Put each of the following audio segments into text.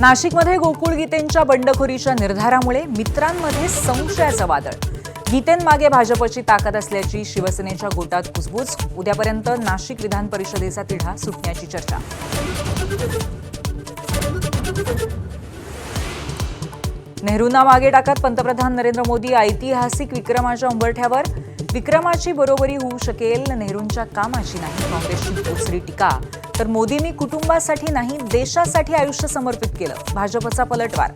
नाशिकमध्ये गोकुळ गीतेंच्या बंडखोरीच्या निर्धारामुळे मित्रांमध्ये संशयाचं वादळ. गीतेंमागे भाजपची ताकद असल्याची शिवसेनेच्या गोटात कुजबूज. उद्यापर्यंत नाशिक विधान परिषदेचा तिढा सुटण्याची चर्चा. नेहरूंना मागे टाकत पंतप्रधान नरेंद्र मोदी ऐतिहासिक विक्रमाच्या उंबरठ्यावर. विक्रमाची बरोबरी होऊ शकेल, नेहरूंच्या कामाची नाही, काँग्रेसची दुसरी टीका. तर मोदींनी कुटुंबासाठी नाही देशासाठी आयुष्य समर्पित केलं, भाजपचा पलटवार.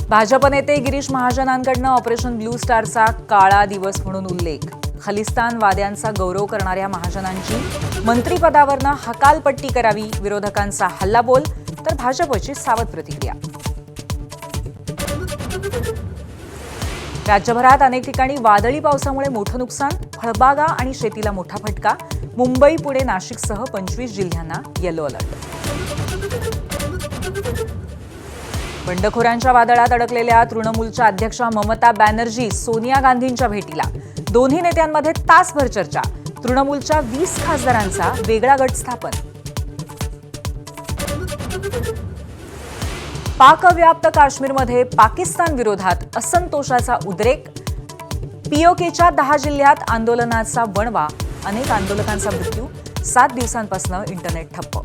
भाजप नेते गिरीश महाजनांकडनं ऑपरेशन ब्लू स्टारचा काळा दिवस म्हणून उल्लेख. खलिस्तानवाद्यांचा गौरव करणाऱ्या महाजनांची मंत्रिपदावरनं हकालपट्टी करावी, विरोधकांचा हल्लाबोल. तर भाजपची सावध प्रतिक्रिया. राज्यभरात अनेक ठिकाणी वादळी पावसामुळे मोठं नुकसान, फळबागा आणि शेतीला मोठा फटका. मुंबई, पुणे, नाशिकसह 25 जिल्ह्यांना येलो अलर्ट. बंडखोरांच्या वादळात अडकलेल्या तृणमूलच्या अध्यक्षा ममता बॅनर्जी सोनिया गांधींच्या भेटीला. दोन्ही नेत्यांमध्ये तासभर चर्चा. तृणमूलच्या 20 खासदारांचा वेगळा गट स्थापन. पाकव्याप्त काश्मीरमध्ये पाकिस्तान विरोधात असंतोषाचा उद्रेक. पीओकेच्या 10 जिल्ह्यात आंदोलनाचा वणवा. अनेक आंदोलकांचा मृत्यू. 7 दिवसांपासून इंटरनेट ठप्प.